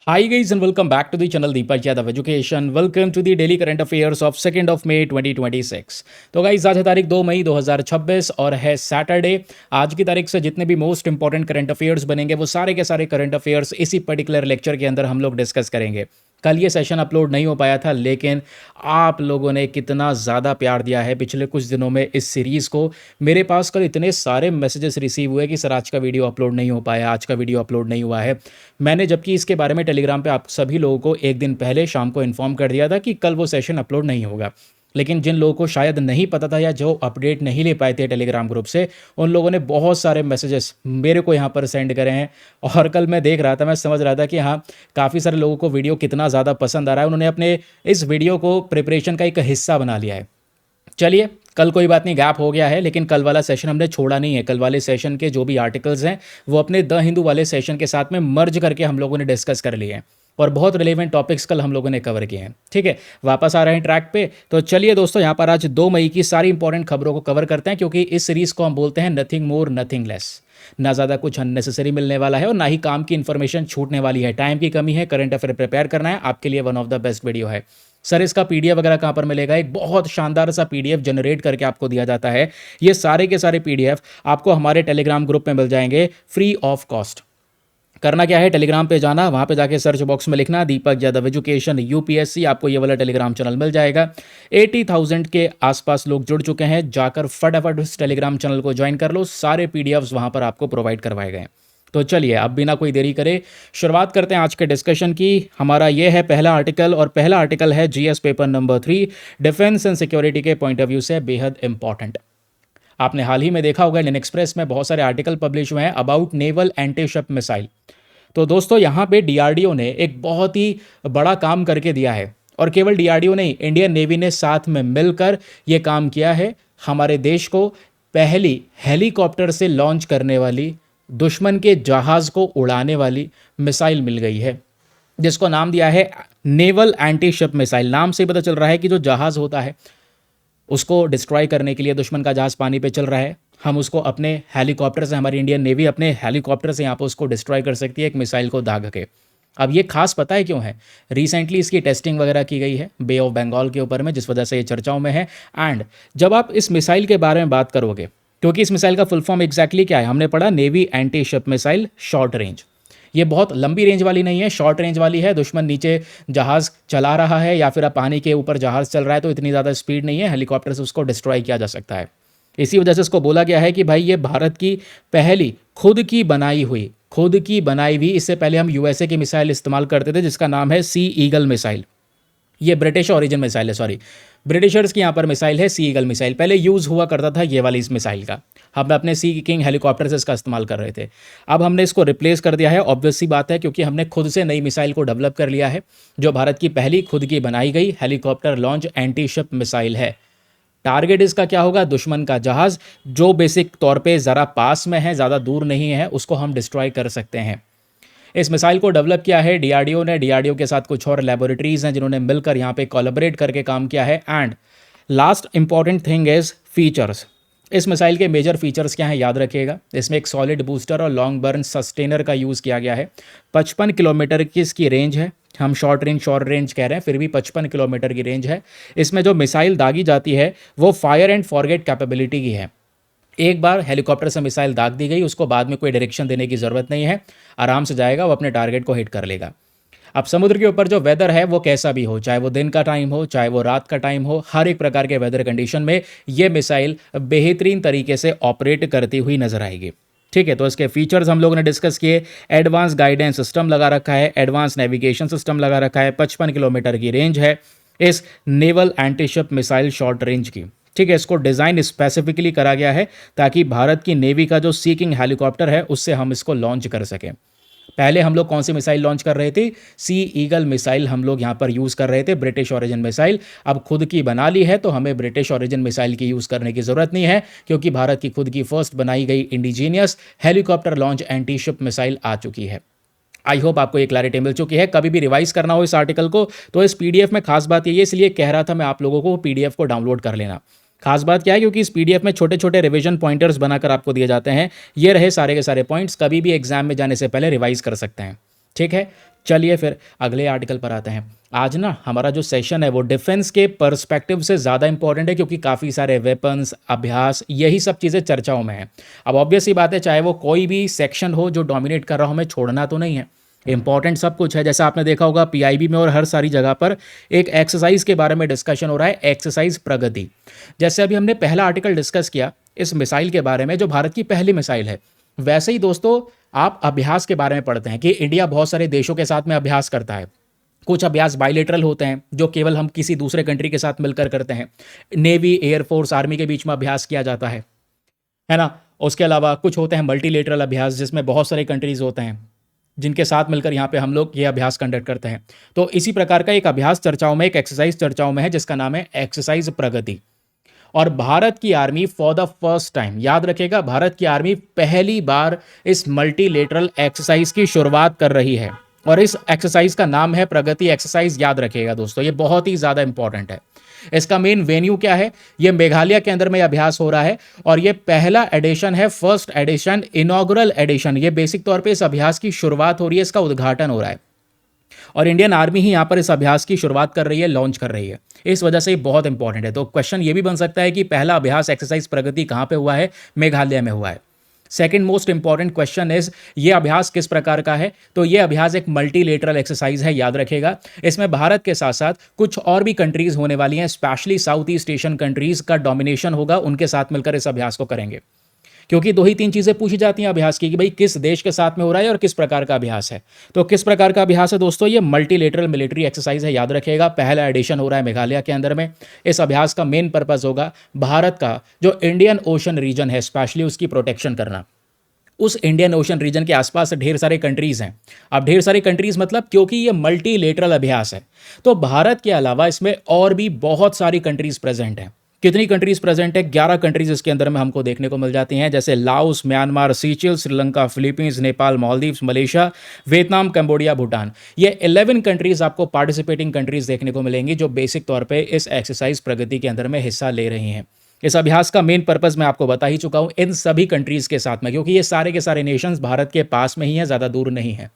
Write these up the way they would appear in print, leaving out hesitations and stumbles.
Hi guys and welcome back to the channel Deepak Yadav Education. Welcome to the daily current affairs of 2nd of May 2026. तो guys आज है तारीख 2 मई 2026 और है Saturday. आज की तारीख से जितने भी मोस्ट इंपॉर्टेंट करंट अफेयर्स बनेंगे वो सारे के सारे करंट अफेयर्स इसी पर्टिकुलर लेक्चर के अंदर हम लोग डिस्कस करेंगे। कल ये सेशन अपलोड नहीं हो पाया था, लेकिन आप लोगों ने कितना ज़्यादा प्यार दिया है पिछले कुछ दिनों में इस सीरीज़ को। मेरे पास कल इतने सारे मैसेजेस रिसीव हुए कि सर आज का वीडियो अपलोड नहीं हो पाया, आज का वीडियो अपलोड नहीं हुआ है। मैंने जबकि इसके बारे में टेलीग्राम पे आप सभी लोगों को एक दिन पहले शाम को इन्फॉर्म कर दिया था कि कल वो सेशन अपलोड नहीं होगा, लेकिन जिन लोगों को शायद नहीं पता था या जो अपडेट नहीं ले पाए थे टेलीग्राम ग्रुप से, उन लोगों ने बहुत सारे मैसेजेस मेरे को यहाँ पर सेंड करे हैं। और कल मैं देख रहा था, मैं समझ रहा था कि हाँ, काफ़ी सारे लोगों को वीडियो कितना ज़्यादा पसंद आ रहा है। उन्होंने अपने इस वीडियो को प्रिपरेशन का एक हिस्सा बना लिया है। चलिए, कल कोई बात नहीं, गैप हो गया है, लेकिन कल वाला सेशन हमने छोड़ा नहीं है। कल वाले सेशन के जो भी आर्टिकल्स हैं वो अपने द हिंदू वाले सेशन के साथ में मर्ज करके हम लोगों ने डिस्कस कर लिए हैं और बहुत रिलेवेंट टॉपिक्स कल हम लोगों ने कवर किए हैं। ठीक है, वापस आ रहे हैं ट्रैक पे। तो चलिए दोस्तों, यहाँ पर आज 2 मई की सारी इंपॉर्टेंट खबरों को कवर करते हैं, क्योंकि इस सीरीज़ को हम बोलते हैं नथिंग मोर नथिंग लेस। ना ज़्यादा कुछ अननेसेसरी मिलने वाला है और ना ही काम की इन्फॉर्मेशन छूटने वाली है। टाइम की कमी है, करंट अफेयर प्रिपेयर करना है, आपके लिए one of the best video है। सर इसका पीडीएफ वगैरह कहाँ पर मिलेगा? एक बहुत शानदार सा पीडीएफ जनरेट करके आपको दिया जाता है। ये सारे के सारे पीडीएफ आपको हमारे टेलीग्राम ग्रुप में मिल जाएंगे फ्री ऑफ कॉस्ट। करना क्या है, टेलीग्राम पे जाना, वहाँ पे जाके सर्च बॉक्स में लिखना दीपक यादव एजुकेशन यूपीएससी, आपको ये वाला टेलीग्राम चैनल मिल जाएगा। 80,000 के आसपास लोग जुड़ चुके हैं, जाकर फटाफट उस टेलीग्राम चैनल को ज्वाइन कर लो। सारे पीडीएफ्स वहाँ पर आपको प्रोवाइड करवाए गए। तो चलिए अब बिना कोई देरी करे शुरुआत करते हैं आज के डिस्कशन की। हमारा ये है पहला आर्टिकल, और पहला आर्टिकल है GS paper number 3, defence and security के पॉइंट ऑफ व्यू से बेहद इंपॉर्टेंट। आपने हाल ही में देखा होगा इंडियन एक्सप्रेस में बहुत सारे आर्टिकल पब्लिश हुए हैं about naval anti ship missile. तो दोस्तों यहाँ पे डीआरडीओ ने एक बहुत ही बड़ा काम करके दिया है, और केवल डीआरडीओ नहीं, इंडियन नेवी ने साथ में मिलकर ये काम किया है। हमारे देश को पहली हेलीकॉप्टर से लॉन्च करने वाली, दुश्मन के जहाज को उड़ाने वाली मिसाइल मिल गई है, जिसको नाम दिया है नेवल एंटी शिप मिसाइल। नाम से पता चल रहा है कि जो जहाज होता है उसको डिस्ट्रॉय करने के लिए दुश्मन का जहाज पानी पे चल रहा है, हम उसको अपने हेलीकॉप्टर से, हमारी इंडियन नेवी अपने हेलीकॉप्टर से यहाँ पर उसको डिस्ट्रॉय कर सकती है एक मिसाइल को दाग के। अब ये खास पता है क्यों है? रिसेंटली इसकी टेस्टिंग वगैरह की गई है बे ऑफ बंगाल के ऊपर में, जिस वजह से ये चर्चाओं में है। एंड जब आप इस मिसाइल के बारे में बात करोगे, क्योंकि इस मिसाइल का फुल फॉर्म एग्जैक्टली क्या है, हमने पढ़ा navy anti ship missile short range. ये बहुत लंबी रेंज वाली नहीं है, शॉर्ट रेंज वाली है। दुश्मन नीचे जहाज चला रहा है या फिर पानी के ऊपर जहाज चल रहा है, तो इतनी ज़्यादा स्पीड नहीं है, हेलीकॉप्टर से उसको डिस्ट्रॉय किया जा सकता है। इसी वजह से इसको बोला गया है कि भाई ये भारत की पहली खुद की बनाई हुई, इससे पहले हम यूएसए की मिसाइल इस्तेमाल करते थे जिसका नाम है सी ईगल मिसाइल। ये ब्रिटिश ओरिजिन मिसाइल है, सॉरी, ब्रिटिशर्स की यहाँ पर मिसाइल है सी ईगल मिसाइल। पहले यूज़ हुआ करता था ये वाली इस मिसाइल का, हम अपने सी किंग हेलीकॉप्टर से इसका इस्तेमाल कर रहे थे। अब हमने इसको रिप्लेस कर दिया है, ऑब्वियस सी बात है, क्योंकि हमने खुद से नई मिसाइल को डेवलप कर लिया है, जो भारत की पहली खुद की बनाई गई helicopter launch anti ship missile है। टारगेट इसका क्या होगा? दुश्मन का जहाज जो बेसिक तौर पे ज़रा पास में है, ज़्यादा दूर नहीं है, उसको हम डिस्ट्रॉय कर सकते हैं। इस मिसाइल को डेवलप किया है डीआरडीओ ने। डीआरडीओ के साथ कुछ और लैबोरेटरीज हैं जिन्होंने मिलकर यहाँ पे कोलैबोरेट करके काम किया है। And last important thing is features. इस मिसाइल के मेजर फीचर्स क्या हैं, याद रखिएगा। इसमें एक सॉलिड बूस्टर और लॉन्ग बर्न सस्टेनर का यूज़ किया गया है। 55 किलोमीटर की इसकी रेंज है। हम शॉर्ट रेंज कह रहे हैं, फिर भी 55 किलोमीटर की रेंज है। इसमें जो मिसाइल दागी जाती है वो फायर एंड फॉरगेट कैपेबिलिटी की है। एक बार हेलीकॉप्टर से मिसाइल दाग दी गई, उसको बाद में कोई डायरेक्शन देने की ज़रूरत नहीं है, आराम से जाएगा, वो अपने टारगेट को हिट कर लेगा। अब समुद्र के ऊपर जो वेदर है वो कैसा भी हो, चाहे वो दिन का टाइम हो चाहे वो रात का टाइम हो, हर एक प्रकार के वेदर कंडीशन में ये मिसाइल बेहतरीन तरीके से ऑपरेट करती हुई नजर आएगी। ठीक है, तो इसके फीचर्स हम लोगों ने डिस्कस किए। एडवांस गाइडेंस सिस्टम लगा रखा है, एडवांस नेविगेशन सिस्टम लगा रखा है, 55 किलोमीटर की रेंज है इस naval anti ship missile short range की। ठीक है, इसको डिज़ाइन स्पेसिफिकली करा गया है ताकि भारत की नेवी का जो सी किंग हेलीकॉप्टर है उससे हम इसको लॉन्च कर सकें। पहले हम लोग कौन सी मिसाइल लॉन्च कर रहे थे? सी ईगल मिसाइल हम लोग यहाँ पर यूज़ कर रहे थे, ब्रिटिश ओरिजिन मिसाइल। अब खुद की बना ली है तो हमें ब्रिटिश ओरिजिन मिसाइल की यूज़ करने की ज़रूरत नहीं है, क्योंकि भारत की खुद की फर्स्ट बनाई गई indigenous helicopter launch anti ship missile आ चुकी है। आई होप आपको ये क्लैरिटी मिल चुकी है। कभी भी रिवाइज करना हो इस आर्टिकल को तो इस पीडीएफ में खास बात ये है, इसलिए कह रहा था मैं आप लोगों को पीडीएफ को डाउनलोड कर लेना। खास बात क्या है, क्योंकि इस पीडीएफ में छोटे छोटे रिवीजन पॉइंटर्स बनाकर आपको दिए जाते हैं। ये रहे सारे के सारे पॉइंट्स, कभी भी एग्जाम में जाने से पहले रिवाइज कर सकते हैं। ठीक है, चलिए फिर अगले आर्टिकल पर आते हैं। आज ना हमारा जो सेशन है वो डिफेंस के पर्सपेक्टिव से ज़्यादा इंपॉर्टेंट है, क्योंकि काफ़ी सारे वेपन्स, अभ्यास, यही सब चीज़ें चर्चाओं में हैं। अब ऑब्वियस सी बात है, चाहे वो कोई भी सेक्शन हो जो डोमिनेट कर रहा हो, हमें छोड़ना तो नहीं है। इंपॉर्टेंट सब कुछ है। जैसा आपने देखा होगा पीआईबी में और हर सारी जगह पर एक एक्सरसाइज के बारे में डिस्कशन हो रहा है, एक्सरसाइज प्रगति। जैसे अभी हमने पहला आर्टिकल डिस्कस किया इस मिसाइल के बारे में जो भारत की पहली मिसाइल है, वैसे ही दोस्तों आप अभ्यास के बारे में पढ़ते हैं कि इंडिया बहुत सारे देशों के साथ में अभ्यास करता है। कुछ अभ्यास बायलेटरल होते हैं जो केवल हम किसी दूसरे कंट्री के साथ मिलकर करते हैं। नेवी, एयरफोर्स, आर्मी के बीच में अभ्यास किया जाता है ना। उसके अलावा कुछ होते हैं मल्टीलेटरल अभ्यास, जिसमें बहुत सारे कंट्रीज होते हैं जिनके साथ मिलकर यहाँ पे हम लोग ये अभ्यास कंडक्ट करते हैं। तो इसी प्रकार का एक अभ्यास चर्चाओं में, एक एक्सरसाइज चर्चाओं में है जिसका नाम है एक्सरसाइज प्रगति। और भारत की army for the first time, याद रखेगा, भारत की आर्मी पहली बार इस मल्टीलेटरल एक्सरसाइज की शुरुआत कर रही है और इस एक्सरसाइज का नाम है प्रगति एक्सरसाइज। याद रखिएगा दोस्तों, ये बहुत ही ज्यादा इंपॉर्टेंट है। इसका मेन वेन्यू क्या है? ये मेघालय के अंदर में अभ्यास हो रहा है और ये पहला एडिशन है, फर्स्ट एडिशन, इनॉग्रल एडिशन। ये बेसिक तौर पे इस अभ्यास की शुरुआत हो रही है, इसका उद्घाटन हो रहा है और इंडियन आर्मी ही यहाँ पर इस अभ्यास की शुरुआत कर रही है, लॉन्च कर रही है। इस वजह से ये बहुत इंपॉर्टेंट है। तो क्वेश्चन ये भी बन सकता है कि पहला अभ्यास एक्सरसाइज प्रगति कहाँ पे हुआ है? मेघालय में हुआ है। Second most important question is, ये अभ्यास किस प्रकार का है? तो ये अभ्यास एक मल्टीलेटरल एक्सरसाइज है, याद रखेगा। इसमें भारत के साथ साथ कुछ और भी कंट्रीज होने वाली हैं, specially south east Asian countries का डोमिनेशन होगा, उनके साथ मिलकर इस अभ्यास को करेंगे। क्योंकि दो ही तीन चीजें पूछी जाती हैं अभ्यास की कि भाई किस देश के साथ में हो रहा है और किस प्रकार का अभ्यास है। तो किस प्रकार का अभ्यास है दोस्तों? ये मल्टीलेटरल मिलिट्री एक्सरसाइज है, याद रखिएगा। पहला एडिशन हो रहा है मेघालय के अंदर में। इस अभ्यास का मेन पर्पज होगा भारत का जो इंडियन ओशन रीजन है, स्पेशली उसकी प्रोटेक्शन करना। उस इंडियन ओशन रीजन के आसपास ढेर सारे कंट्रीज हैं। अब ढेर सारे कंट्रीज मतलब क्योंकि ये मल्टीलेटरल अभ्यास है तो भारत के अलावा इसमें और भी बहुत सारी कंट्रीज प्रेजेंट हैं। कितनी कंट्रीज प्रेजेंट है? 11 कंट्रीज इसके अंदर में हमको देखने को मिल जाती हैं, जैसे Laos, Myanmar, Seychelles, Sri Lanka, Philippines, Nepal, Maldives, Malaysia, Vietnam, Cambodia, Bhutan. ये 11 कंट्रीज आपको पार्टिसिपेटिंग कंट्रीज देखने को मिलेंगी जो बेसिक तौर पे इस एक्सरसाइज प्रगति के अंदर में हिस्सा ले रही हैं। इस अभ्यास का मेन पर्पस मैं आपको बता ही चुका हूं इन सभी कंट्रीज के साथ में, क्योंकि ये सारे के सारे नेशंस भारत के पास में ही हैं, ज़्यादा दूर नहीं है।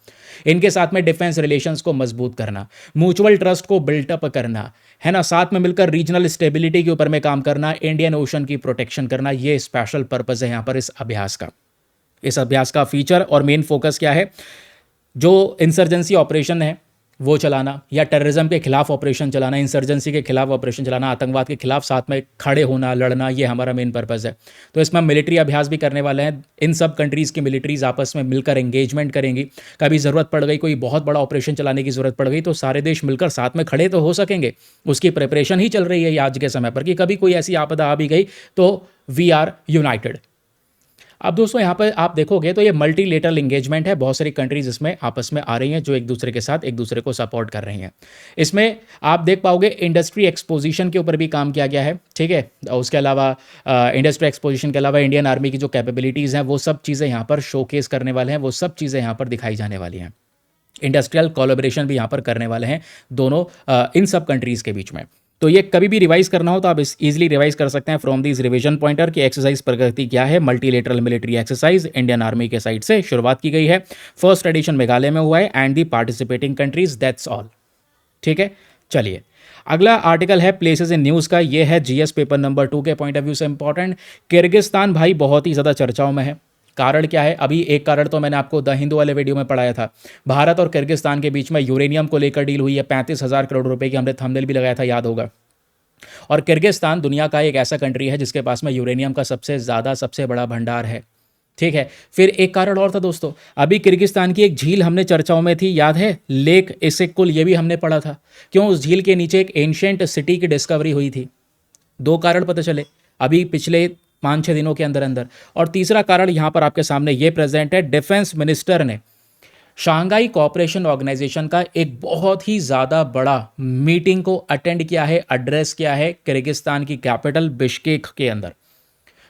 इनके साथ में डिफेंस रिलेशंस को मजबूत करना, म्यूचुअल ट्रस्ट को बिल्टअप करना, है ना, साथ में मिलकर रीजनल स्टेबिलिटी के ऊपर में काम करना, इंडियन ओशन की प्रोटेक्शन करना, ये स्पेशल पर्पस है यहाँ पर इस अभ्यास का। इस अभ्यास का फीचर और मेन फोकस क्या है? जो इंसर्जेंसी ऑपरेशन है वो चलाना, या टेररिज्म के खिलाफ ऑपरेशन चलाना, इंसर्जेंसी के खिलाफ ऑपरेशन चलाना, आतंकवाद के खिलाफ साथ में खड़े होना, लड़ना, ये हमारा मेन पर्पज़ है। तो इसमें हम मिलिट्री अभ्यास भी करने वाले हैं। इन सब कंट्रीज़ की मिलिट्रीज आपस में मिलकर एंगेजमेंट करेंगी। कभी ज़रूरत पड़ गई, कोई बहुत बड़ा ऑपरेशन चलाने की ज़रूरत पड़ गई तो सारे देश मिलकर साथ में खड़े तो हो सकेंगे। उसकी प्रिपरेशन ही चल रही है आज के समय पर कि कभी कोई ऐसी आपदा आ भी गई तो वी आर यूनाइटेड। अब दोस्तों यहाँ पर आप देखोगे तो ये मल्टीलेटरल एंगेजमेंट है, बहुत सारी कंट्रीज इसमें आपस में आ रही हैं जो एक दूसरे के साथ एक दूसरे को सपोर्ट कर रही हैं। इसमें आप देख पाओगे इंडस्ट्री एक्सपोजिशन के ऊपर भी काम किया गया है, ठीक है। उसके अलावा इंडस्ट्री एक्सपोजिशन के अलावा इंडियन आर्मी की जो कैपेबिलिटीज़ हैं वो सब चीज़ें यहाँ पर शोकेस करने वाले हैं, वो सब चीज़ें यहाँ पर दिखाई जाने वाली हैं। इंडस्ट्रियल कोलैबोरेशन भी यहाँ पर करने वाले हैं दोनों इन सब कंट्रीज़ के बीच में। तो ये कभी भी रिवाइज करना हो तो आप इजीली रिवाइज कर सकते हैं फ्रॉम दिस रिवीजन पॉइंटर कि एक्सरसाइज प्रगति क्या है। Multilateral military exercise Indian army के साइड से शुरुआत की गई है। फर्स्ट एडिशन मेघालय में हुआ है and the participating countries, that's all. ठीक है, चलिए अगला आर्टिकल है प्लेसेस इन न्यूज़ का। ये है जीएस पेपर नंबर 2 के पॉइंट ऑफ व्यू से इंपॉर्टेंट। किर्गिस्तान भाई बहुत ही ज़्यादा चर्चाओं में है। कारण क्या है? अभी एक कारण तो मैंने आपको द हिंदू वाले वीडियो में पढ़ाया था। भारत और किर्गिस्तान के बीच में यूरेनियम को लेकर डील हुई है, 35,000 करोड़ रुपए की। हमने थंबनेल भी लगाया था, याद होगा। और किर्गिस्तान दुनिया का एक ऐसा कंट्री है जिसके पास में यूरेनियम का सबसे ज़्यादा, सबसे बड़ा भंडार है, ठीक है। फिर एक कारण और था दोस्तों, अभी किर्गिस्तान की एक झील हमने चर्चाओं में थी, याद है, लेक इसिक-कुल, ये भी हमने पढ़ा था। क्यों? उस झील के नीचे एक एंशिएंट सिटी की डिस्कवरी हुई थी। 2 कारण पता चले अभी पिछले 5-6 दिनों के अंदर अंदर। और तीसरा कारण यहाँ पर आपके सामने ये प्रेजेंट है। डिफेंस मिनिस्टर ने शंघाई कोऑपरेशन ऑर्गेनाइजेशन का एक बहुत ही ज़्यादा बड़ा मीटिंग को अटेंड किया है, एड्रेस किया है किर्गिस्तान की कैपिटल बिश्केक के अंदर।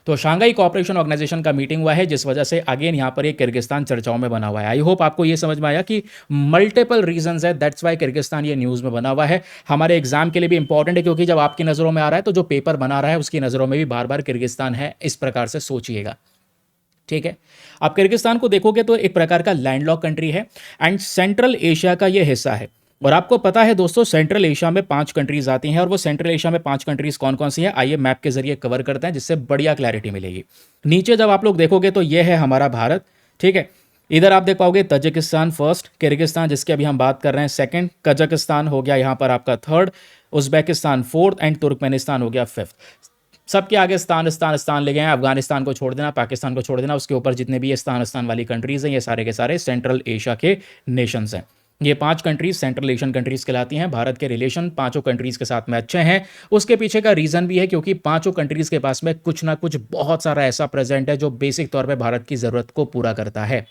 तो शंघाई कोऑपरेशन ऑर्गेनाइजेशन का मीटिंग हुआ है जिस वजह से अगेन यहाँ पर ये किर्गिस्तान चर्चाओं में बना हुआ है। आई होप आपको ये समझ में आया कि मल्टीपल रीजंस है, दैट्स वाई किर्गिस्तान ये न्यूज़ में बना हुआ है। हमारे एग्जाम के लिए भी इंपॉर्टेंट है क्योंकि जब आपकी नज़रों में आ रहा है तो जो पेपर बना रहा है उसकी नज़रों में भी बार बार किर्गिस्तान है, इस प्रकार से सोचिएगा। ठीक है। आप किर्गिस्तान को देखोगे तो एक प्रकार का लैंडलॉक कंट्री है एंड सेंट्रल एशिया का ये हिस्सा है। और आपको पता है दोस्तों, सेंट्रल एशिया में 5 कंट्रीज आती हैं, और वो सेंट्रल एशिया में 5 कंट्रीज कौन कौन सी हैं, आइए मैप के जरिए कवर करते हैं जिससे बढ़िया क्लैरिटी मिलेगी। नीचे जब आप लोग देखोगे तो ये है हमारा भारत, ठीक है। इधर आप देख पाओगे तजिकिस्तान फर्स्ट, किर्गिस्तान जिसकी अभी हम बात कर रहे हैं सेकंड, कजाकिस्तान हो गया यहाँ पर आपका third, Uzbekistan fourth and Turkmenistan हो गया फिफ्थ। सबके आगे स्थान ले गए हैं। अफगानिस्तान को छोड़ देना, पाकिस्तान को छोड़ देना, उसके ऊपर जितने भी ये स्थान वाली कंट्रीज हैं ये सारे के सारे सेंट्रल एशिया के नेशंस हैं। ये 5 कंट्रीज सेंट्रल एशियन कंट्रीज कहलाती हैं। भारत के रिलेशन पांचों कंट्रीज के साथ में अच्छे हैं। उसके पीछे का रीजन भी है क्योंकि पांचों कंट्रीज के पास में कुछ ना कुछ बहुत सारा ऐसा प्रेजेंट है जो बेसिक तौर पे भारत की जरूरत को पूरा करता है।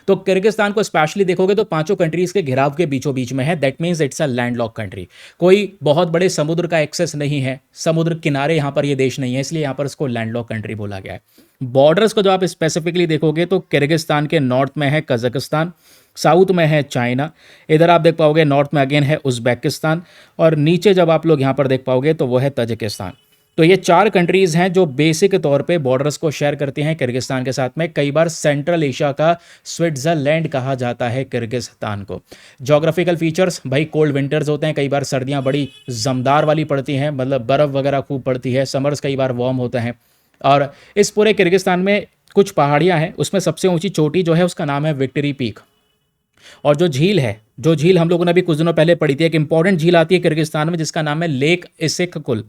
तो किर्गिस्तान को स्पेशली देखोगे तो पांचों कंट्रीज के घिराव के बीचों बीच में है। That means it's a landlock country. कोई बहुत बड़े समुद्र का एक्सेस नहीं है, समुद्र किनारे यहाँ पर ये देश नहीं है, इसलिए यहाँ पर इसको लैंडलॉक कंट्री बोला गया है। बॉर्डर्स को जब आप स्पेसिफिकली देखोगे तो किर्गिस्तान के नॉर्थ में है कजाकिस्तान, साउथ में है चाइना, इधर आप देख पाओगे नॉर्थ में अगेन है उज्बेकिस्तान, और नीचे जब आप लोग यहाँ पर देख पाओगे तो वो है तजिकिस्तान। तो ये 4 कंट्रीज हैं जो बेसिक तौर पे बॉर्डर्स को शेयर करती हैं किर्गिस्तान के साथ में। कई बार सेंट्रल एशिया का स्विट्जरलैंड कहा जाता है किर्गिस्तान को। ज्योग्राफिकल फीचर्स, भाई कोल्ड विंटर्स होते हैं, कई बार सर्दियां बड़ी जमदार वाली पड़ती हैं, मतलब बर्फ़ वगैरह खूब पड़ती है, समर्स कई बार वार्म होते हैं। और इस पूरे किर्गिस्तान में कुछ पहाड़ियाँ हैं, उसमें सबसे ऊंची चोटी जो है उसका नाम है विक्ट्री पीक। और जो झील है, जो झील हम लोगों ने अभी कुछ दिनों पहले पढ़ी थी, एक इंपॉर्टेंट झील आती है किर्गिस्तान में जिसका नाम है लेक इसिक कुल।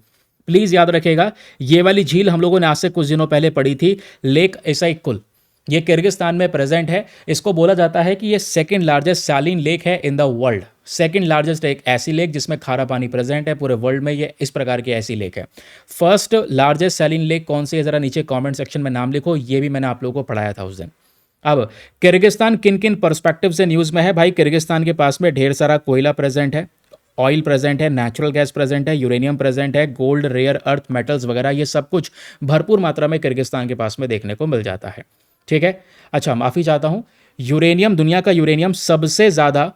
प्लीज याद रखिएगा, ये वाली झील हम लोगों ने आज से कुछ दिनों पहले पढ़ी थी, लेक इसिक कुल। ये किर्गिस्तान में प्रेजेंट है। इसको बोला जाता है कि ये सेकंड लार्जेस्ट सैलिन लेक है in the world. Second largest एक ऐसी लेक जिसमें खारा पानी प्रेजेंट है पूरे वर्ल्ड में, ये इस प्रकार की ऐसी लेक है। फर्स्ट लार्जेस्ट सैलिन लेक कौन सी है, जरा नीचे कमेंट सेक्शन में नाम लिखो, ये भी मैंने आप लोगों को पढ़ाया था उस दिन। अब किर्गिस्तान किन किन पर्सपेक्टिव से न्यूज़ में है, भाई किर्गिस्तान के पास में ढेर सारा कोयला प्रेजेंट है, ऑयल प्रेजेंट है, नेचुरल गैस प्रेजेंट है, यूरेनियम प्रेजेंट है, गोल्ड, रेयर अर्थ मेटल्स वगैरह, ये सब कुछ भरपूर मात्रा में किर्गिस्तान के पास में देखने को मिल जाता है। ठीक है, अच्छा माफ़ी चाहता हूँ, यूरेनियम, दुनिया का यूरेनियम सबसे ज़्यादा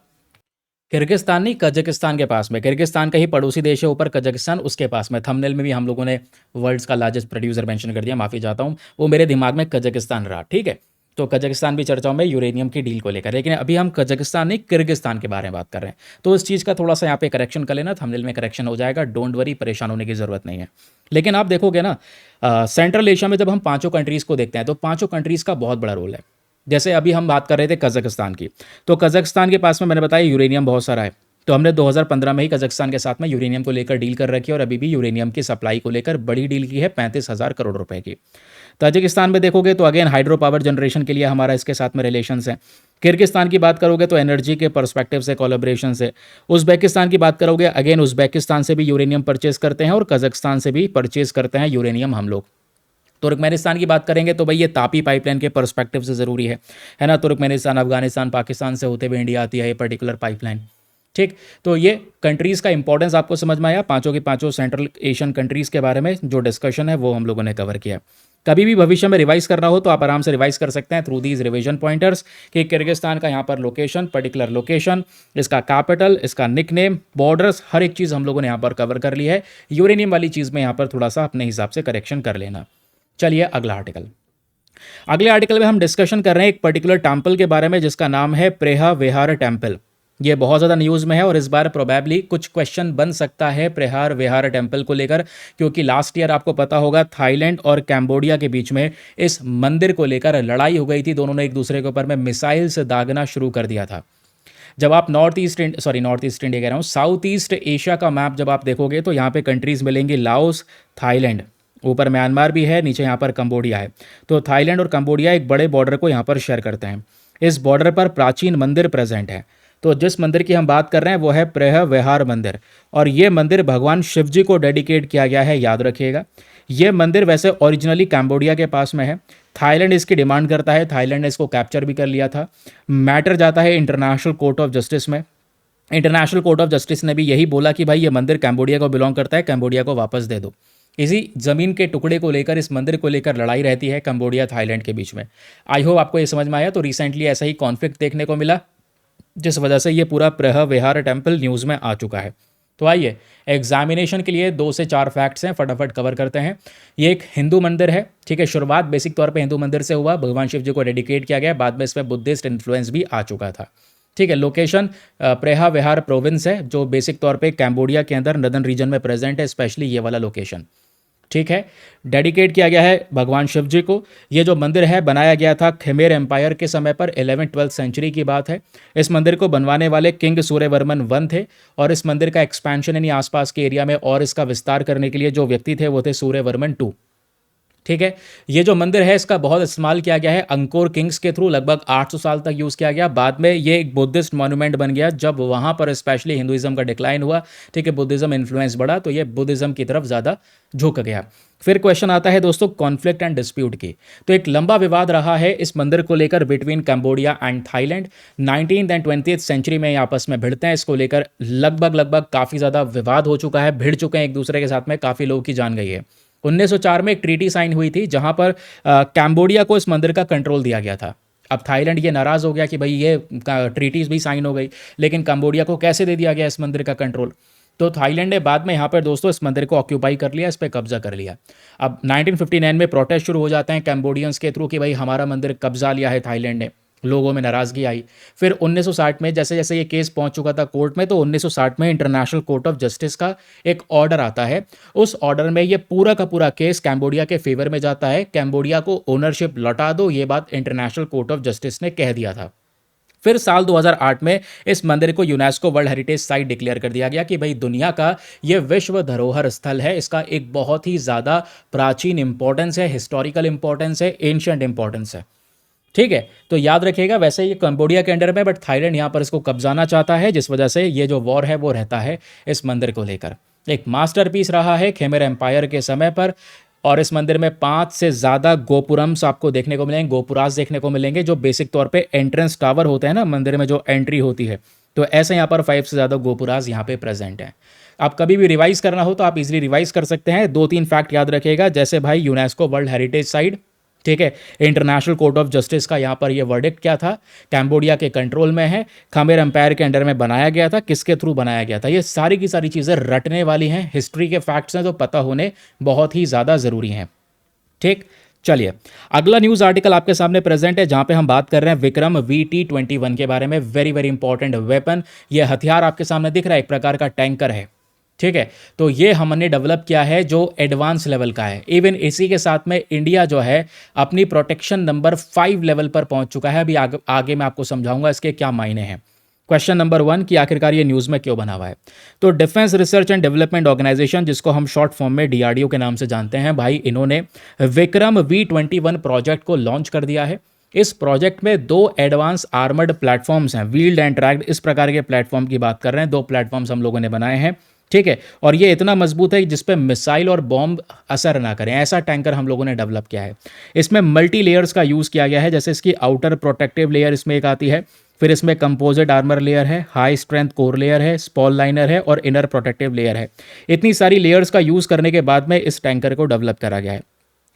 किर्गिस्तान नहीं कजाकिस्तान के पास में, किर्गिस्तान का ही पड़ोसी देश है ऊपर कजाकिस्तान, उसके पास में। थंबनेल में भी हम लोगों ने वर्ल्ड्स का लार्जेस्ट प्रोड्यूसर मेंशन कर दिया, माफ़ी चाहता हूँ, वो मेरे दिमाग में कजाकिस्तान रहा। ठीक है, तो कजाकिस्तान भी चर्चाओं में यूरेनियम की डील को लेकर, लेकिन अभी हम कजाकिस्तान नहीं किर्गिस्तान के बारे में बात कर रहे हैं। तो इस चीज़ का थोड़ा सा यहाँ पे करेक्शन कर लेना, थंबनेल में करेक्शन हो जाएगा, डोंट वरी, परेशान होने की ज़रूरत नहीं है। लेकिन आप देखोगे ना, सेंट्रल एशिया में जब हम पांचों कंट्रीज़ को देखते हैं तो पांचों कंट्रीज़ का बहुत बड़ा रोल है। जैसे अभी हम बात कर रहे थे कजाकिस्तान की, तो कजाकिस्तान के पास में मैंने बताया यूरेनियम बहुत सारा है। तो हमने 2015 में ही कजाकिस्तान के साथ में यूरेनियम को लेकर डील कर रखी है, और अभी भी यूरेनियम की सप्लाई को लेकर बड़ी डील की है 35,000 करोड़ रुपए की। ताजिकिस्तान में देखोगे तो अगेन हाइड्रो पावर जनरेशन के लिए हमारा इसके साथ में रिलेशंस है। किर्गिस्तान की बात करोगे तो एनर्जी के पर्सपेक्टिव से कोलैबोरेशन से। उज्बेकिस्तान की बात करोगे, अगेन उज्बेकिस्तान से भी यूरेनियम परचेज करते हैं और कजाकिस्तान से भी परचेज करते हैं यूरेनियम हम लोग। तुर्कमेनिस्तान की बात करेंगे तो भाई ये तापी पाइपलाइन के पर्सपेक्टिव से ज़रूरी है ना। तुर्कमेनिस्तान, अफगानिस्तान, पाकिस्तान से होते हुए इंडिया आती है ये पर्टिकुलर पाइपलाइन। ठीक, तो ये कंट्रीज़ का इंपॉर्टेंस आपको समझ में आया। पांचों की पांचों सेंट्रल एशियन कंट्रीज़ के बारे में जो डिस्कशन है वो हम लोगों ने कवर किया। कभी भी भविष्य में रिवाइज करना हो तो आप आराम से रिवाइज कर सकते हैं थ्रू दीज रिवीजन पॉइंटर्स, कि किर्गिस्तान का यहाँ पर लोकेशन, पर्टिकुलर लोकेशन, इसका कैपिटल, इसका निकनेम, बॉर्डर्स, हर एक चीज़ हम लोगों ने यहाँ पर कवर कर ली है। यूरेनियम वाली चीज़ में यहाँ पर थोड़ा सा अपने हिसाब से करेक्शन कर लेना। चलिए अगला आर्टिकल। अगले आर्टिकल में हम डिस्कशन कर रहे हैं एक पर्टिकुलर टेम्पल के बारे में जिसका नाम है प्रेहा विहार टेम्पल। ये बहुत ज़्यादा न्यूज़ में है और इस बार प्रोबेबली कुछ क्वेश्चन बन सकता है प्रेहार विहार टेम्पल को लेकर, क्योंकि लास्ट ईयर आपको पता होगा थाईलैंड और कैम्बोडिया के बीच में इस मंदिर को लेकर लड़ाई हो गई थी। दोनों ने एक दूसरे के ऊपर में मिसाइल से दागना शुरू कर दिया था। जब आप नॉर्थ ईस्ट इंडिया कह रहा हूँ, साउथ ईस्ट एशिया का मैप जब आप देखोगे तो यहाँ पे कंट्रीज़ मिलेंगी, लाओस, थाईलैंड, ऊपर म्यांमार भी है, नीचे यहाँ पर कंबोडिया है। तो थाईलैंड और कंबोडिया एक बड़े बॉर्डर को यहाँ पर शेयर करते हैं। इस बॉर्डर पर प्राचीन मंदिर प्रेजेंट है। तो जिस मंदिर की हम बात कर रहे हैं वो है प्रेहा विहार मंदिर, और ये मंदिर भगवान शिव जी को डेडिकेट किया गया है, याद रखिएगा। ये मंदिर वैसे ओरिजिनली कैम्बोडिया के पास में है। थाईलैंड इसकी डिमांड करता है, थाईलैंड ने इसको कैप्चर भी कर लिया था। मैटर जाता है इंटरनेशनल कोर्ट ऑफ जस्टिस में। इंटरनेशनल कोर्ट ऑफ जस्टिस ने भी यही बोला कि भाई ये मंदिर कैम्बोडिया को बिलोंग करता है, कैम्बोडिया को वापस दे दो। इसी ज़मीन के टुकड़े को लेकर, इस मंदिर को लेकर लड़ाई रहती है कंबोडिया थाईलैंड के बीच में। आई होप आपको ये समझ में आया। तो रिसेंटली ऐसा ही कॉन्फ्लिक्ट देखने को मिला जिस वजह से ये पूरा प्रेहा विहार टेम्पल न्यूज़ में आ चुका है। तो आइए एग्जामिनेशन के लिए 2 से 4 फैक्ट्स हैं, फटाफट कवर करते हैं। ये एक हिंदू मंदिर है, ठीक है। शुरुआत बेसिक तौर पे हिंदू मंदिर से हुआ, भगवान शिव जी को डेडिकेट किया गया, बाद में इसमें बुद्धिस्ट इन्फ्लुएंस भी आ चुका था, ठीक है। लोकेशन प्रेहा विहार प्रोविंस है, जो बेसिक तौर पे कैम्बोडिया के अंदर नदर्न रीजन में प्रेजेंट है, स्पेशली ये वाला लोकेशन, ठीक है। डेडिकेट किया गया है भगवान शिव जी को। ये जो मंदिर है बनाया गया था खमेर एम्पायर के समय पर, 11th-12th सेंचुरी की बात है। इस मंदिर को बनवाने वाले किंग सूर्यवर्मन वन थे, और इस मंदिर का एक्सपेंशन यानी आसपास के एरिया में और इसका विस्तार करने के लिए जो व्यक्ति थे वो थे सूर्यवर्मन टू, ठीक है। ये जो मंदिर है इसका बहुत इस्तेमाल किया गया है अंकोर किंग्स के थ्रू, लगभग 800 साल तक यूज़ किया गया। बाद में ये एक बुद्धिस्ट मॉन्यूमेंट बन गया जब वहाँ पर स्पेशली हिंदुइज्म का डिक्लाइन हुआ, ठीक है, बुद्धिज्म इन्फ्लुएंस बढ़ा, तो ये बुद्धिज्म की तरफ ज़्यादा झुक गया। फिर क्वेश्चन आता है दोस्तों कॉन्फ्लिक्ट एंड डिस्प्यूट की। तो एक लंबा विवाद रहा है इस मंदिर को लेकर between Cambodia and Thailand. 19th and 20th century में ये आपस में भिड़ते हैं, इसको लेकर लगभग काफ़ी ज़्यादा विवाद हो चुका है, भिड़ चुके हैं एक दूसरे के साथ में, काफ़ी लोगों की जान गई है। 1904 में एक ट्रीटी साइन हुई थी जहां पर कैम्बोडिया को इस मंदिर का कंट्रोल दिया गया था। अब थाईलैंड ये नाराज़ हो गया कि भाई ये ट्रीटीज भी साइन हो गई, लेकिन कंबोडिया को कैसे दे दिया गया इस मंदिर का कंट्रोल। तो थाईलैंड ने बाद में यहाँ पर दोस्तों इस मंदिर को ऑक्यूपाई कर लिया, इस पर कब्जा कर लिया। अब 1959 में प्रोटेस्ट शुरू हो जाते हैं कैम्बोडियंस के थ्रू कि भाई हमारा मंदिर कब्जा लिया है थाईलैंड ने, लोगों में नाराज़गी आई। फिर 1960 में जैसे जैसे ये केस पहुंच चुका था कोर्ट में, तो 1960 में इंटरनेशनल कोर्ट ऑफ जस्टिस का एक ऑर्डर आता है। उस ऑर्डर में ये पूरा का पूरा केस कैम्बोडिया के फेवर में जाता है, कैम्बोडिया को ओनरशिप लौटा दो, ये बात इंटरनेशनल कोर्ट ऑफ जस्टिस ने कह दिया था। फिर साल 2008 में इस मंदिर को UNESCO world heritage site declare कर दिया गया कि भाई दुनिया का ये विश्व धरोहर स्थल है, इसका एक बहुत ही ज़्यादा प्राचीन इंपॉर्टेंस है, हिस्टोरिकल इंपॉर्टेंस है, एंशिएंट इंपॉर्टेंस है, ठीक है। तो याद रखिएगा, वैसे ये कंबोडिया के अंडर में, बट थाईलैंड यहाँ पर इसको कब्जाना चाहता है, जिस वजह से ये जो वॉर है वो रहता है इस मंदिर को लेकर। एक मास्टरपीस रहा है खेमेर एम्पायर के समय पर, और इस मंदिर में 5 से ज़्यादा गोपुरम्स आपको देखने को मिलेंगे, गोपुरास देखने को मिलेंगे, जो बेसिक तौर पे एंट्रेंस टावर होते हैं ना मंदिर में जो एंट्री होती है, तो ऐसे यहाँ पर 5 से ज़्यादा गोपुरास यहाँ पे प्रेजेंट हैं। आप कभी भी रिवाइज करना हो तो आप इजीली रिवाइज कर सकते हैं। 2-3 फैक्ट याद रखिएगा, जैसे भाई यूनेस्को वर्ल्ड हेरिटेज साइट, ठीक है, इंटरनेशनल कोर्ट ऑफ जस्टिस का यहाँ पर ये वर्डिक्ट क्या था, कैम्बोडिया के कंट्रोल में है, खमेर एम्पायर के अंडर में बनाया गया था, किसके थ्रू बनाया गया था, ये सारी की सारी चीज़ें रटने वाली हैं, हिस्ट्री के फैक्ट्स हैं तो पता होने बहुत ही ज़्यादा ज़रूरी हैं, ठीक। चलिए अगला न्यूज़ आर्टिकल आपके सामने प्रेजेंट है, जहां पे हम बात कर रहे हैं विक्रम VT-21 के बारे में। वेरी वेरी इंपॉर्टेंट वेपन, ये हथियार आपके सामने दिख रहा है, एक प्रकार का टैंकर है, ठीक है। तो ये हमने डेवलप किया है जो एडवांस लेवल का है। इवन इसी के साथ में इंडिया जो है अपनी प्रोटेक्शन नंबर 5 लेवल पर पहुंच चुका है। अभी आगे मैं आपको समझाऊंगा इसके क्या मायने हैं। क्वेश्चन नंबर 1 कि आखिरकार ये न्यूज़ में क्यों बना हुआ है। तो defence research and development organisation, जिसको हम शॉर्ट फॉर्म में DRDO के नाम से जानते हैं, भाई इन्होंने विक्रम V-21 प्रोजेक्ट को लॉन्च कर दिया है। इस प्रोजेक्ट में 2 एडवांस आर्मर्ड प्लेटफॉर्म्स हैं, व्हील्ड एंड ट्रैक्ड, इस प्रकार के प्लेटफॉर्म की बात कर रहे हैं। 2 प्लेटफॉर्म्स हम लोगों ने बनाए हैं, ठीक है। और ये इतना मजबूत है जिस पे मिसाइल और बॉम्ब असर ना करें, ऐसा टैंकर हम लोगों ने डेवलप किया है। इसमें मल्टी लेयर्स का यूज़ किया गया है, जैसे इसकी आउटर प्रोटेक्टिव लेयर इसमें एक आती है, फिर इसमें कंपोजिट आर्मर लेयर है, हाई स्ट्रेंथ कोर लेयर है, स्पॉल लाइनर है और इनर प्रोटेक्टिव लेयर है। इतनी सारी लेयर्स का यूज़ करने के बाद में इस टैंकर को डेवलप करा गया है,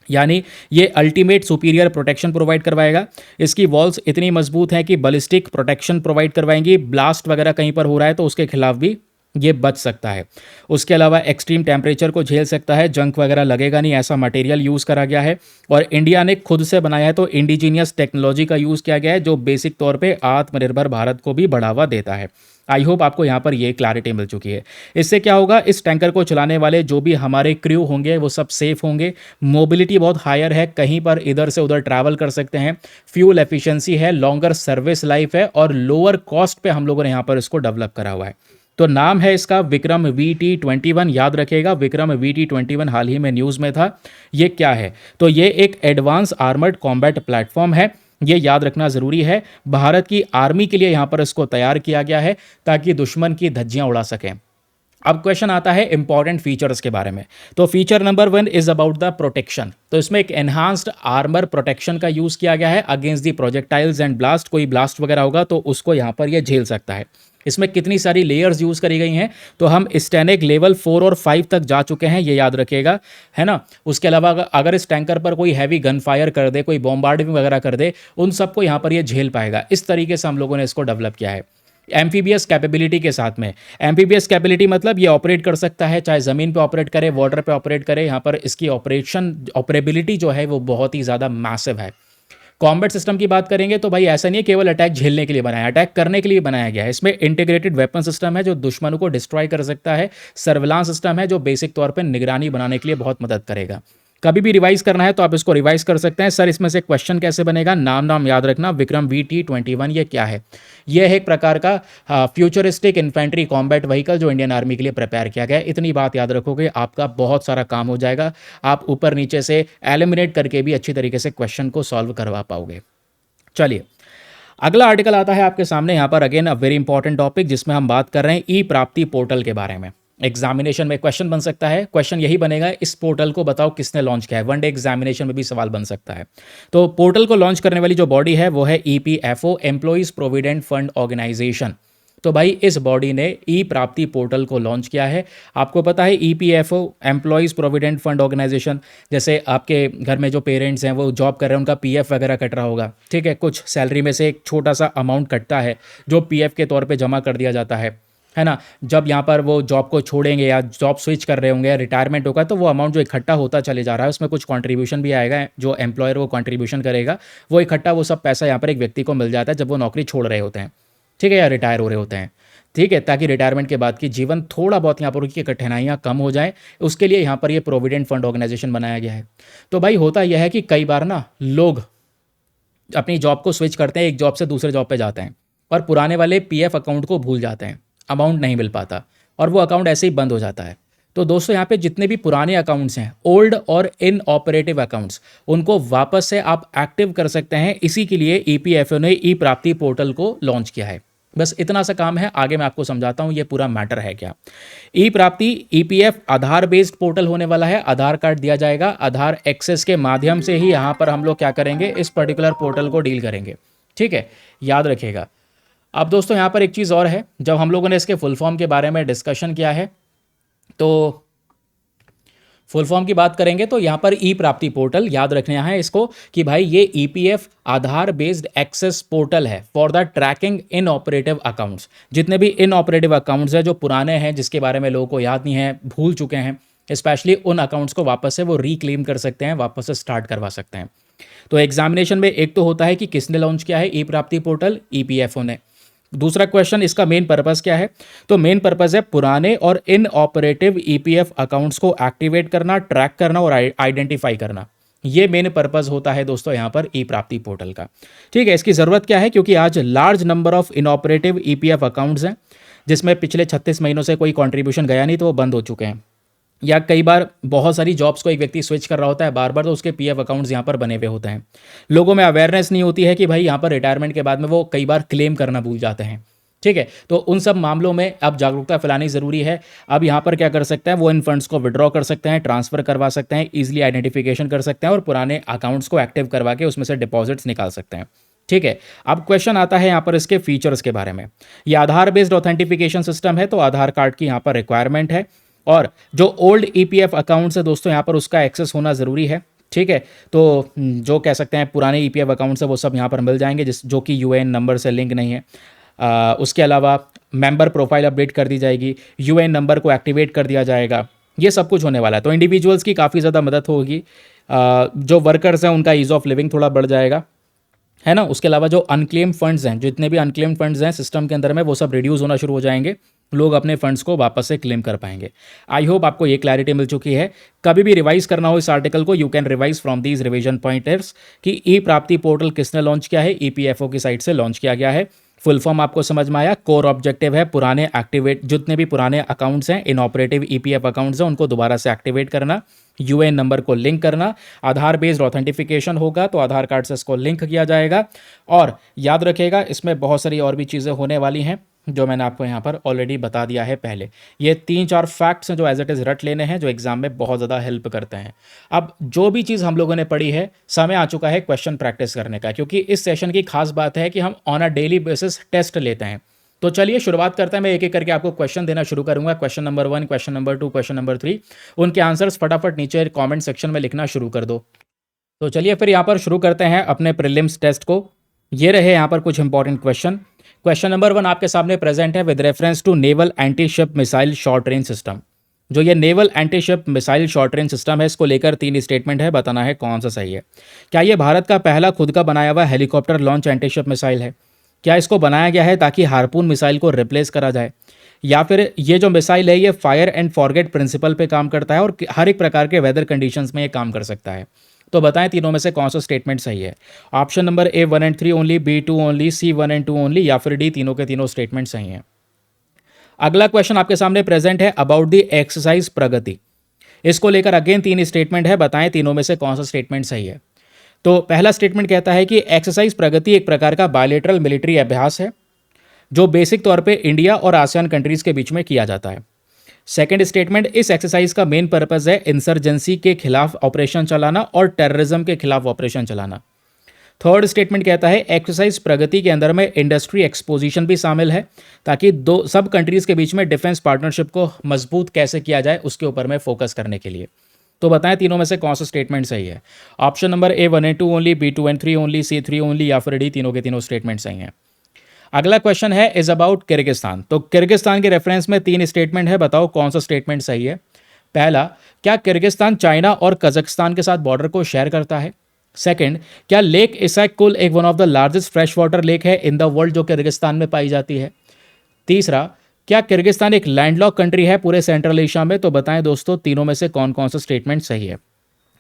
यानी ये अल्टीमेट सुपीरियर प्रोटेक्शन प्रोवाइड करवाएगा। इसकी वॉल्स इतनी मजबूत हैं कि बलिस्टिक प्रोटेक्शन प्रोवाइड करवाएंगी, ब्लास्ट वगैरह कहीं पर हो रहा है तो उसके खिलाफ भी ये बच सकता है। उसके अलावा एक्सट्रीम टेम्परेचर को झेल सकता है, जंक वगैरह लगेगा नहीं, ऐसा मटेरियल यूज़ करा गया है। और इंडिया ने खुद से बनाया है, तो इंडिजीनियस टेक्नोलॉजी का यूज़ किया गया है, जो बेसिक तौर पे आत्मनिर्भर भारत को भी बढ़ावा देता है। आई होप आपको यहाँ पर ये क्लैरिटी मिल चुकी है। इससे क्या होगा, इस टैंकर को चलाने वाले जो भी हमारे क्रू होंगे वो सब सेफ होंगे, मोबिलिटी बहुत हायर है, कहीं पर इधर से उधर ट्रैवल कर सकते हैं, फ्यूल एफिशिएंसी है, लॉन्गर सर्विस लाइफ है और लोअर कॉस्ट पे हम लोगों ने यहाँ पर इसको डेवलप करा हुआ है। तो नाम है इसका विक्रम VT-21, याद रखेगा विक्रम VT-21 हाल ही में न्यूज़ में था। ये क्या है, तो ये एक एडवांस आर्मर्ड कॉम्बैट प्लेटफॉर्म है, ये याद रखना ज़रूरी है। भारत की आर्मी के लिए यहाँ पर इसको तैयार किया गया है ताकि दुश्मन की धज्जियाँ उड़ा सकें। अब क्वेश्चन आता है इंपॉर्टेंट फीचर्स के बारे में। तो feature number 1 is about the protection. तो इसमें एक एनहांस्ड आर्मर प्रोटेक्शन का यूज़ किया गया है against the projectiles and blast. कोई ब्लास्ट वगैरह होगा तो उसको यहाँ पर ये झेल सकता है। इसमें कितनी सारी लेयर्स यूज़ करी गई हैं, तो हम स्टैनिक लेवल 4 और 5 तक जा चुके हैं, ये याद रखिएगा, है ना। उसके अलावा अगर इस टैंकर पर कोई हैवी गन फायर कर दे, कोई बॉम्बार्डिंग वगैरह कर दे, उन सबको यहाँ पर ये झेल पाएगा। इस तरीके से हम लोगों ने इसको डेवलप किया है। एम्फीबियस कैपेबिलिटी के साथ में। एम्फीबियस कैपेबिलिटी मतलब ये ऑपरेट कर सकता है, चाहे ज़मीन पे ऑपरेट करे, वाटर पे ऑपरेट करे, यहाँ पर इसकी ऑपरेबिलिटी जो है वो बहुत ही ज़्यादा मैसिव है। कॉम्बैट सिस्टम की बात करेंगे तो भाई ऐसा नहीं है केवल अटैक झेलने के लिए बनाया है, अटैक करने के लिए बनाया गया है। इसमें इंटीग्रेटेड वेपन सिस्टम है जो दुश्मनों को डिस्ट्रॉय कर सकता है, सर्विलांस सिस्टम है जो बेसिक तौर पर निगरानी बनाने के लिए बहुत मदद करेगा। कभी भी रिवाइज करना है तो आप इसको रिवाइज कर सकते हैं। सर इसमें से क्वेश्चन कैसे बनेगा, नाम याद रखना, विक्रम VT-21 ये क्या है? यह है एक प्रकार का फ्यूचरिस्टिक इन्फेंट्री कॉम्बैट व्हीकल जो इंडियन आर्मी के लिए प्रिपेयर किया गया है। इतनी बात याद रखोगे आपका बहुत सारा काम हो जाएगा, आप ऊपर नीचे से एलिमिनेट करके भी अच्छी तरीके से क्वेश्चन को सॉल्व करवा पाओगे। चलिए अगला आर्टिकल आता है आपके सामने, यहाँ पर again a very important topic जिसमें हम बात कर रहे हैं ई प्राप्ति पोर्टल के बारे में। एग्जामिनेशन में क्वेश्चन बन सकता है, क्वेश्चन यही बनेगा इस पोर्टल को बताओ किसने लॉन्च किया है। वन डे एग्जामिनेशन में भी सवाल बन सकता है। तो पोर्टल को लॉन्च करने वाली जो बॉडी है वो है EPFO, employees provident fund organisation. तो भाई इस बॉडी ने ई प्राप्ति पोर्टल को लॉन्च किया है। आपको पता है EPFO employees provident fund organisation, जैसे आपके घर में जो पेरेंट्स हैं वो जॉब कर रहे हैं, उनका PF वगैरह कट रहा होगा, ठीक है, कुछ सैलरी में से एक छोटा सा अमाउंट कटता है जो PF के तौर पे जमा कर दिया जाता है ना। जब यहाँ पर वो जॉब को छोड़ेंगे या जॉब स्विच कर रहे होंगे या रिटायरमेंट होगा तो वो अमाउंट जो इकट्ठा होता चले जा रहा है उसमें कुछ कंट्रीब्यूशन भी आएगा, जो एम्प्लॉयर वो कंट्रीब्यूशन करेगा, वो इकट्ठा वो सब पैसा यहाँ पर एक व्यक्ति को मिल जाता है जब वो नौकरी छोड़ रहे होते हैं, ठीक है, या रिटायर हो रहे होते हैं, ठीक है, ताकि रिटायरमेंट के बाद की जीवन थोड़ा बहुत यहाँ पर उनकी कठिनाइयाँ कम हो जाए, उसके लिए यहाँ पर ये प्रोविडेंट फंड ऑर्गेनाइजेशन बनाया गया है। तो भाई होता यह है कि कई बार ना लोग अपनी जॉब को स्विच करते हैं, एक जॉब से दूसरे जॉब पे जाते हैं और पुराने वाले PF अकाउंट को भूल जाते हैं, अमाउंट नहीं मिल पाता और वो अकाउंट ऐसे ही बंद हो जाता है। तो दोस्तों यहाँ पे जितने भी पुराने अकाउंट्स हैं, ओल्ड और इनऑपरेटिव अकाउंट्स, उनको वापस से आप एक्टिव कर सकते हैं। इसी के लिए EPFO ने ई प्राप्ति पोर्टल को लॉन्च किया है। बस इतना सा काम है, आगे मैं आपको समझाता हूँ ये पूरा मैटर है क्या। ई प्राप्ति EPF आधार बेस्ड पोर्टल होने वाला है, आधार कार्ड दिया जाएगा, आधार एक्सेस के माध्यम से ही यहाँ पर हम लोग क्या करेंगे, इस पर्टिकुलर पोर्टल को डील करेंगे, ठीक है, याद रखिएगा। अब दोस्तों यहाँ पर एक चीज़ और है, जब हम लोगों ने इसके फुल फॉर्म के बारे में डिस्कशन किया है तो फुल फॉर्म की बात करेंगे तो यहाँ पर ई प्राप्ति पोर्टल याद रखना है इसको कि भाई ये EPF Aadhaar based access portal है for the tracking inoperative accounts. जितने भी इन ऑपरेटिव अकाउंट्स हैं जो पुराने हैं, जिसके बारे में लोगों को याद नहीं है, भूल चुके हैं, स्पेशली उन अकाउंट्स को वापस से वो रिक्लेम कर सकते हैं, वापस से स्टार्ट करवा सकते हैं। तो एग्जामिनेशन में एक तो होता है कि किसने लॉन्च किया है ई प्राप्ति पोर्टल, EPFO ने। दूसरा क्वेश्चन, इसका मेन पर्पस क्या है? तो मेन पर्पस है पुराने और इनऑपरेटिव EPF अकाउंट्स को एक्टिवेट करना, ट्रैक करना और आइडेंटिफाई करना। ये मेन पर्पस होता है दोस्तों यहाँ पर ई प्राप्ति पोर्टल का, ठीक है। इसकी ज़रूरत क्या है? क्योंकि आज large number of inoperative EPF accounts हैं जिसमें पिछले 36 महीनों से कोई कॉन्ट्रीब्यूशन गया नहीं, तो वो बंद हो चुके हैं। या कई बार बहुत सारी जॉब्स को एक व्यक्ति स्विच कर रहा होता है बार बार, तो उसके PF अकाउंट्स यहाँ पर बने हुए होते हैं। लोगों में अवेयरनेस नहीं होती है कि भाई यहाँ पर रिटायरमेंट के बाद में वो कई बार क्लेम करना भूल जाते हैं, ठीक है। तो उन सब मामलों में अब जागरूकता फैलानी ज़रूरी है। अब यहाँ पर क्या कर सकते हैं, वो इन फंड्स को विड्रॉ कर सकते हैं, ट्रांसफ़र करवा सकते हैं, ईजिली आइडेंटिफिकेशन कर सकते हैं और पुराने अकाउंट्स को एक्टिव करवा के उसमें से डिपॉजिट्स निकाल सकते हैं, ठीक है। अब क्वेश्चन आता है यहाँ पर इसके फीचर्स के बारे में। ये आधार बेस्ड ऑथेंटिफिकेशन सिस्टम है, तो आधार कार्ड की यहाँ पर रिक्वायरमेंट है और जो ओल्ड EPF अकाउंट्स है दोस्तों यहाँ पर उसका एक्सेस होना ज़रूरी है, ठीक है। तो जो कह सकते हैं पुराने EPF अकाउंट्स है वो सब यहाँ पर मिल जाएंगे जो कि UN नंबर से लिंक नहीं है। उसके अलावा मेंबर प्रोफाइल अपडेट कर दी जाएगी, UN नंबर को एक्टिवेट कर दिया जाएगा, ये सब कुछ होने वाला है। तो इंडिविजुअल्स की काफ़ी ज़्यादा मदद होगी, जो वर्कर्स हैं उनका ईज़ ऑफ लिविंग थोड़ा बढ़ जाएगा, है ना। उसके अलावा जो अनक्लेम फंड्स हैं, जितने भी अनक्लेम फंड्स हैं सिस्टम के अंदर में, वो सब रिड्यूस होना शुरू हो जाएंगे, लोग अपने फंड्स को वापस से क्लेम कर पाएंगे। आई होप आपको ये क्लैरिटी मिल चुकी है। कभी भी रिवाइज करना हो इस आर्टिकल को, you can revise from these revision pointers कि ई प्राप्ति पोर्टल किसने लॉन्च किया है, EPFO की साइट से लॉन्च किया गया है। फुल फॉर्म आपको समझ में आया। कोर ऑब्जेक्टिव है पुराने एक्टिवेट, जितने भी पुराने अकाउंट्स हैं, इनऑपरेटिव EPF अकाउंट्स हैं, उनको दोबारा से एक्टिवेट करना, UN नंबर को लिंक करना, आधार बेस्ड ऑथेंटिफिकेशन होगा तो आधार कार्ड से इसको लिंक किया जाएगा। और याद रखिएगा इसमें बहुत सारी और भी चीज़ें होने वाली हैं जो मैंने आपको यहाँ पर ऑलरेडी बता दिया है पहले। ये 3-4 फैक्ट्स हैं जो एज इट इज़ रट लेने हैं, जो एग्जाम में बहुत ज़्यादा हेल्प करते हैं। अब जो भी चीज़ हम लोगों ने पढ़ी है, समय आ चुका है क्वेश्चन प्रैक्टिस करने का, क्योंकि इस सेशन की खास बात है कि हम on a daily basis test लेते हैं। तो चलिए शुरुआत करते हैं। मैं एक एक करके आपको क्वेश्चन देना शुरू करूंगा। Question number 1, question number 2, question number 3, उनके आंसर्स फटाफट नीचे कमेंट सेक्शन में लिखना शुरू कर दो। तो चलिए फिर यहाँ पर शुरू करते हैं अपने प्रीलिम्स टेस्ट को। ये रहे यहाँ पर कुछ इंपॉर्टेंट क्वेश्चन। क्वेश्चन नंबर 1 आपके सामने प्रेजेंट है with reference to naval anti ship missile short range system. जो ये naval anti ship missile short range system है, इसको लेकर 3 स्टेटमेंट है, बताना है कौन सा सही है। क्या ये भारत का पहला खुद का बनाया हुआ helicopter launch anti ship missile है? क्या इसको बनाया गया है ताकि हार्पून मिसाइल को रिप्लेस करा जाए? या फिर ये जो मिसाइल है ये फायर एंड फॉरगेट प्रिंसिपल पे काम करता है और हर एक प्रकार के वेदर कंडीशंस में ये काम कर सकता है? तो बताएं तीनों में से कौन सा स्टेटमेंट सही है। Option number A 1 and 3 only, B 2 only, C 1 and 2 only, या फिर डी तीनों के तीनों स्टेटमेंट सही हैं। अगला क्वेश्चन आपके सामने प्रेजेंट है अबाउट द एक्सरसाइज प्रगति। इसको लेकर अगेन 3 स्टेटमेंट है, बताएं तीनों में से कौन सा स्टेटमेंट सही है। तो पहला स्टेटमेंट कहता है कि एक्सरसाइज प्रगति एक प्रकार का बायलेटरल मिलिट्री अभ्यास है जो बेसिक तौर पे इंडिया और आसियान कंट्रीज के बीच में किया जाता है। सेकेंड स्टेटमेंट, इस एक्सरसाइज का मेन पर्पस है इंसर्जेंसी के खिलाफ ऑपरेशन चलाना और टेररिज्म के खिलाफ ऑपरेशन चलाना। थर्ड स्टेटमेंट कहता है एक्सरसाइज प्रगति के अंदर में इंडस्ट्री एक्सपोजिशन भी शामिल है ताकि दो सब कंट्रीज के बीच में डिफेंस पार्टनरशिप को मजबूत कैसे किया जाए उसके ऊपर में फोकस करने के लिए। तो बताएं तीनों में से कौन सा स्टेटमेंट सही है। Option number A 1 and 2 only, B 2 and 3 only, C 3 only, या फिर डी तीनों के तीनों स्टेटमेंट सही हैं। अगला क्वेश्चन है इज अबाउट किर्गिस्तान। तो किर्गिस्तान के रेफरेंस में 3 स्टेटमेंट है, बताओ कौन सा स्टेटमेंट सही है। पहला, क्या किर्गिस्तान चाइना और कजाकिस्तान के साथ बॉर्डर को शेयर करता है। सेकंड, क्या लेक इसाक कुल एक one of the largest fresh water lake है इन द वर्ल्ड जो किर्गिस्तान में पाई जाती है। तीसरा, क्या किर्गिस्तान एक लैंडलॉक कंट्री है पूरे सेंट्रल एशिया में। तो बताएं दोस्तों तीनों में से कौन कौन सा स्टेटमेंट सही है।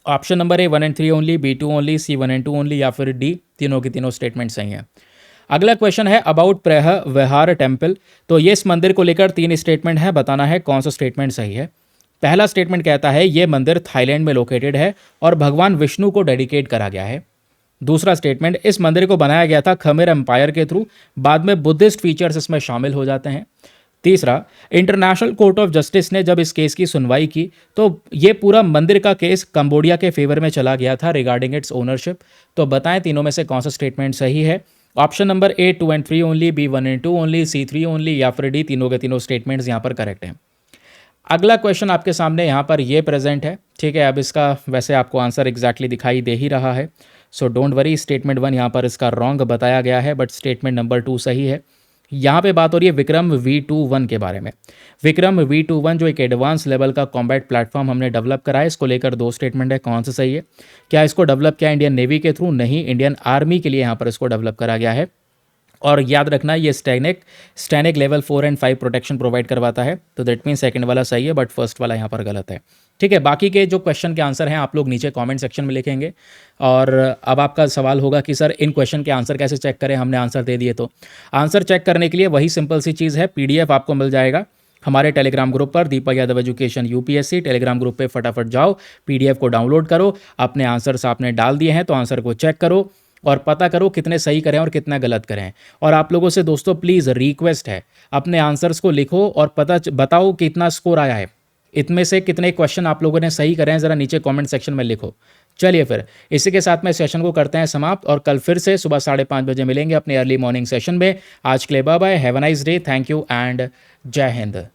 Option number A 1 and 3 only, B 2 only, C 1 and 2 only, या फिर डी तीनों के तीनों स्टेटमेंट सही है। अगला क्वेश्चन है अबाउट प्रह विहार टेम्पल। तो ये इस मंदिर को लेकर 3 स्टेटमेंट है, बताना है कौन सा स्टेटमेंट सही है। पहला स्टेटमेंट कहता है ये मंदिर थाईलैंड में लोकेटेड है और भगवान विष्णु को डेडिकेट करा गया है। दूसरा स्टेटमेंट, इस मंदिर को बनाया गया था खमेर एम्पायर के थ्रू, बाद में बुद्धिस्ट फीचर्स इसमें शामिल हो जाते हैं। तीसरा, इंटरनेशनल कोर्ट ऑफ जस्टिस ने जब इस केस की सुनवाई की तो ये पूरा मंदिर का केस कंबोडिया के फेवर में चला गया था रिगार्डिंग इट्स ओनरशिप। तो बताएं तीनों में से कौन सा स्टेटमेंट सही है। Option number A 2 and 3 only, B 1 and 2 only, C 3 only, या फिर डी तीनों के तीनों स्टेटमेंट्स यहाँ पर करेक्ट हैं। अगला क्वेश्चन आपके सामने यहाँ पर ये प्रेजेंट है, ठीक है। अब इसका वैसे आपको आंसर एग्जैक्टली दिखाई दे ही रहा है, सो डोंट वरी। स्टेटमेंट 1 यहाँ पर इसका रॉन्ग बताया गया है, बट स्टेटमेंट नंबर 2 सही है। यहाँ पे बात हो रही है विक्रम V21 के बारे में। विक्रम V21 जो एक एडवांस लेवल का कॉम्बैट प्लेटफॉर्म हमने डेवलप करा है, इसको लेकर 2 स्टेटमेंट है, कौन सा सही है। क्या इसको डेवलप किया इंडियन नेवी के थ्रू? नहीं, इंडियन आर्मी के लिए यहाँ पर इसको डेवलप करा गया है। और याद रखना ये stannic level 4 and 5 protection provide करवाता है। तो दैट मीन सेकंड वाला सही है, बट फर्स्ट वाला यहाँ पर गलत है, ठीक है। बाकी के जो क्वेश्चन के आंसर हैं आप लोग नीचे कमेंट सेक्शन में लिखेंगे। और अब आपका सवाल होगा कि सर इन क्वेश्चन के आंसर कैसे चेक करें, हमने आंसर दे दिए। तो आंसर चेक करने के लिए वही सिंपल सी चीज़ है, PDF आपको मिल जाएगा हमारे टेलीग्राम ग्रुप पर, Deepak Yadav education UPSC Telegram group पे फटाफट जाओ, PDF को डाउनलोड करो, अपने आंसर्स आपने डाल दिए हैं तो आंसर को चेक करो और पता करो कितने सही करें और कितना गलत करें। और आप लोगों से दोस्तों प्लीज़ रिक्वेस्ट है, अपने आंसर्स को लिखो और बताओ कितना स्कोर आया है, इतने से कितने क्वेश्चन आप लोगों ने सही करें, ज़रा नीचे कमेंट सेक्शन में लिखो। चलिए फिर इसी के साथ में सेशन को करते हैं समाप्त और कल फिर से सुबह 5:30 बजे मिलेंगे अपने अर्ली मॉर्निंग सेशन में। आज के लिए bye bye, have a nice day, thank you and जय हिंद।